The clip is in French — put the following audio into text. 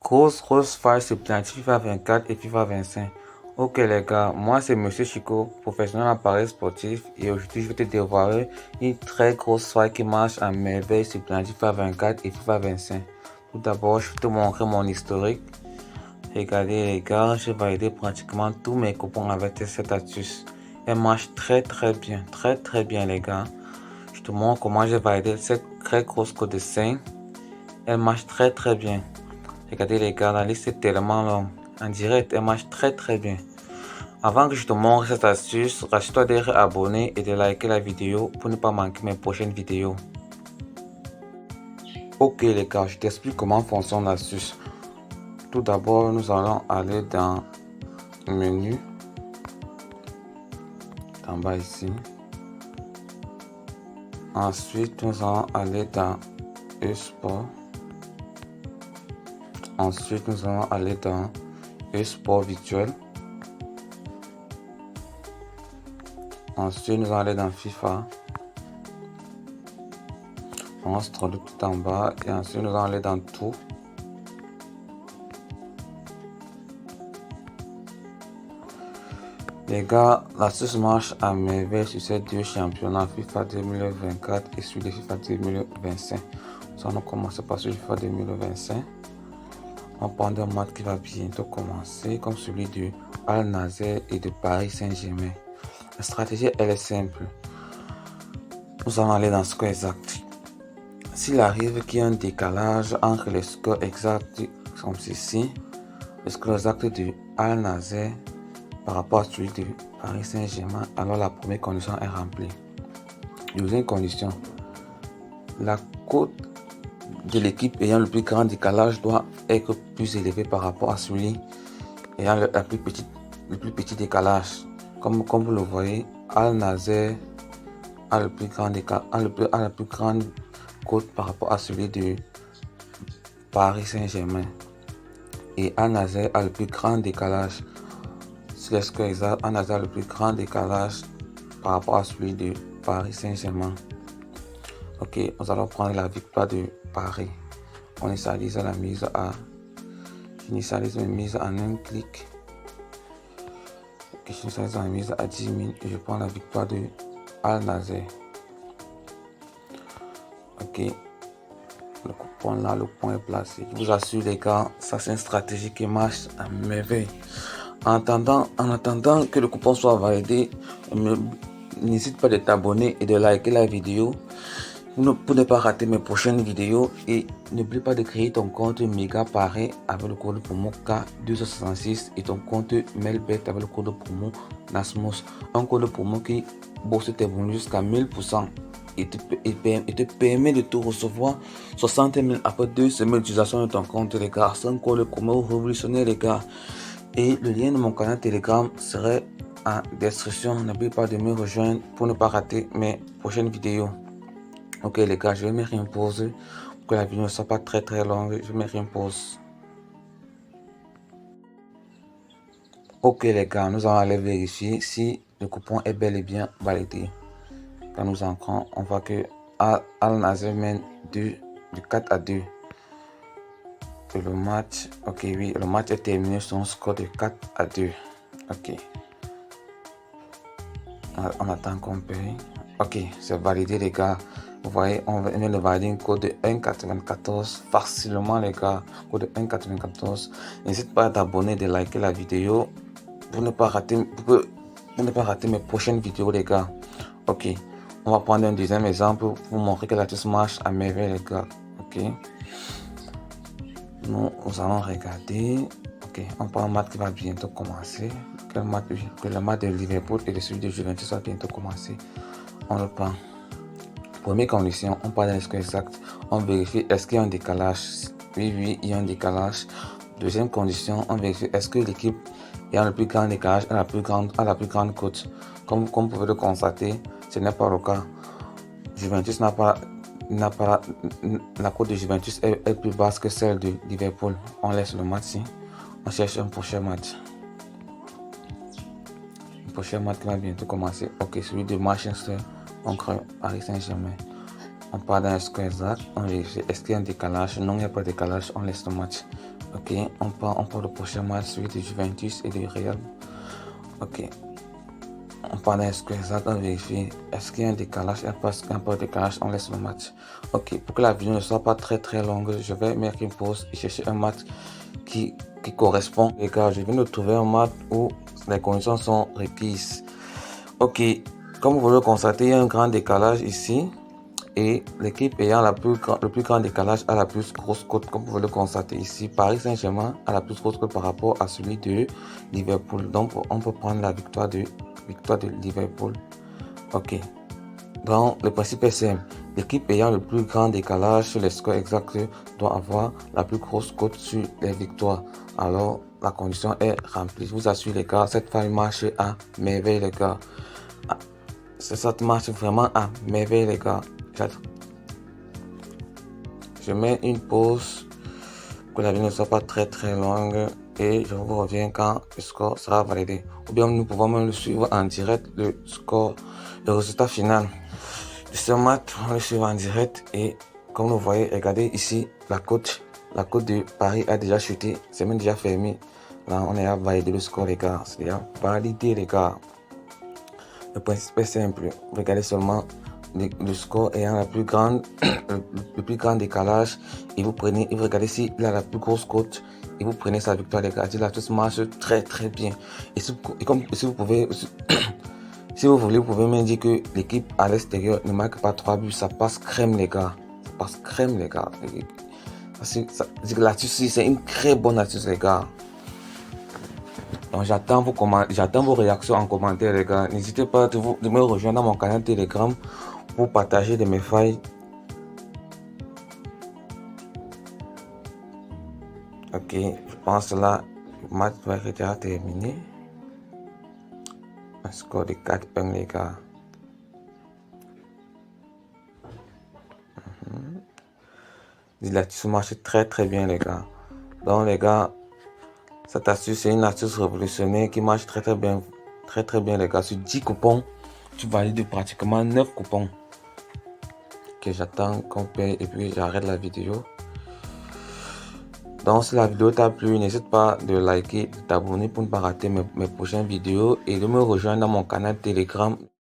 Grosse faille supplémentaire FIFA 24 et FIFA 25. Ok les gars, moi c'est Monsieur Chico, professionnel en paris sportif, et aujourd'hui je vais te dévoiler une très grosse faille qui marche à merveille supplémentaire FIFA 24 et FIFA 25. Tout d'abord, je vais te montrer mon historique. Regardez les gars, j'ai validé pratiquement tous mes coupons avec cette astuce. Elle marche très bien les gars. Je te montre comment j'ai validé cette très grosse code de 5. Elle marche très bien. Regardez les gars, la liste est tellement longue. En direct, elle marche très bien. Avant que je te montre cette astuce, rassure-toi d'être abonné et de liker la vidéo pour ne pas manquer mes prochaines vidéos. Ok les gars, je t'explique comment fonctionne l'astuce. Tout d'abord, nous allons aller dans le menu, en bas ici. Ensuite, nous allons aller dans e-sport. Ensuite, nous allons aller dans e-sport virtuel. Ensuite, nous allons aller dans FIFA. On se trouve tout en bas et ensuite nous allons aller dans tout. Les gars, l'astuce marche à merveille sur ces deux championnats, FIFA 2024 et sur le FIFA 2025. Nous allons commencer par ce FIFA 2025. On prend un match qui va bientôt commencer, comme celui de Al Nassr et de Paris Saint-Germain. La stratégie, elle est simple. Nous allons aller dans le score exact. S'il arrive qu'il y a un décalage entre les scores exacts comme ceci, le score exact de Al Nassr par rapport à celui de Paris Saint-Germain, alors la première condition est remplie. Deuxième condition, la cote de l'équipe ayant le plus grand décalage doit être plus élevée par rapport à celui ayant le plus petit décalage. Comme vous le voyez, Al Nassr a le plus grand la plus grande cote par rapport à celui de Paris Saint-Germain. Et Al Nassr a le plus grand décalage. Si le score exact, Al Nassr a le plus grand décalage par rapport à celui de Paris Saint-Germain. Ok, nous allons prendre la victoire de Paris. On initialise la mise à. J'initialise mes mises en un clic. Ok, j'initialise la mise à 10 000 et je prends la victoire de Al Nassr. Ok, le coupon là, le point est placé. Je vous assure les gars, ça c'est une stratégie qui marche à merveille. En attendant que le coupon soit validé, n'hésite pas de t'abonner et de liker la vidéo pour ne pas rater mes prochaines vidéos. Et n'oublie pas de créer ton compte Megaparis avec le code promo K266 et ton compte Melbet avec le code promo Nasmos. Un code promo qui booste tes bonus jusqu'à 1000%. Et te permet de tout recevoir 60 000 après 2 semaines d'utilisation de ton compte les gars. C'est un code promo révolutionnaire les gars. Et le lien de mon canal Telegram serait en description. N'oubliez pas de me rejoindre pour ne pas rater mes prochaines vidéos. Ok les gars, je vais mettre une pause pour que la vidéo ne soit pas très longue. Je vais mettre une pause. Ok les gars, nous allons aller vérifier si le coupon est bel et bien validé. Quand nous entrons, on voit que Al Nassr mène du 4 à 2. Et le match, ok oui, le match est terminé sur un score de 4 à 2. Ok. On attend qu'on paye. Ok, c'est validé les gars. Vous voyez, on vient de valider un code de 1,94 facilement les gars. Code de 1,94. N'hésite pas à t'abonner et de liker la vidéo pour ne pas rater mes prochaines vidéos les gars. Ok, on va prendre un deuxième exemple pour vous montrer que l'astuce marche à merveille les gars. Ok, nous allons regarder. Ok, on prend un match qui va bientôt commencer. Que le match de Liverpool et celui de Juventus va bientôt commencer. On le prend. Première condition, on parle d'un score exact. On vérifie est-ce qu'il y a un décalage. Oui, il y a un décalage. Deuxième condition, on vérifie est-ce que l'équipe ayant le plus grand décalage a la plus grande cote. Comme vous pouvez le constater, ce n'est pas le cas. Juventus n'a pas la cote de Juventus est plus basse que celle de Liverpool. On laisse le match ici. On cherche un prochain match. Le prochain match qui va bientôt commencer. Ok, celui de Manchester contre Paris Saint-Germain. On part dans un score exact. On vérifie est-ce qu'il y a un décalage. Non, il n'y a pas de décalage. On laisse le match. Ok, on part le prochain match, celui de Juventus et du Real. Ok. On parle d'un score exact, on vérifie. Est-ce qu'il y a un décalage? Il n'y a pas de décalage, on laisse le match. Ok, pour que la vidéo ne soit pas très longue, je vais mettre une pause et chercher un match qui correspond. Les gars, je viens de trouver un match où les conditions sont requises. Ok, comme vous le constatez, il y a un grand décalage ici. Et l'équipe ayant le plus grand décalage a la plus grosse cote, comme vous pouvez le constater ici. Paris Saint-Germain a la plus grosse cote par rapport à celui de Liverpool. Donc, on peut prendre la victoire de Liverpool. Ok. Donc, le principe est simple. L'équipe ayant le plus grand décalage sur les scores exacts doit avoir la plus grosse cote sur les victoires. Alors, la condition est remplie. Je vous assure, les gars, cette faille marche à merveille, les gars. Ça marche vraiment à merveille, les gars. Je mets une pause pour que la vidéo ne soit pas très longue et je vous reviens quand le score sera validé. Ou bien nous pouvons même le suivre en direct, le résultat final de ce match. On le suit en direct et comme vous voyez, regardez ici la cote de Paris a déjà chuté, c'est même déjà fermé. Là, on est à valider le score, les gars. C'est déjà validé, les gars. Le principe est simple. Regardez seulement le score ayant la plus grande, le plus grand décalage. Et vous regardez s'il a la plus grosse cote. Et vous prenez sa victoire, les gars. Là, tout ça marche très bien. Et si vous pouvez, si vous voulez, vous pouvez me dire que l'équipe à l'extérieur ne marque pas 3 buts. Ça passe crème, les gars. Ça passe crème, les gars. Là-dessus, c'est une très bonne astuce, les gars. Donc j'attends vos réactions en commentaire, les gars. N'hésitez pas de me rejoindre dans mon canal Telegram pour partager de mes failles. Ok, je pense là, le match va être déjà terminé. Un score de 4-1, les gars. L'astuce marche très bien, les gars. Donc les gars, cette astuce c'est une astuce révolutionnaire qui marche très bien. Très bien, les gars. Sur 10 coupons, tu valides pratiquement 9 coupons. Ok, j'attends qu'on paye et puis j'arrête la vidéo. Donc si la vidéo t'a plu, n'hésite pas de liker, de t'abonner pour ne pas rater mes prochaines vidéos et de me rejoindre dans mon canal Telegram.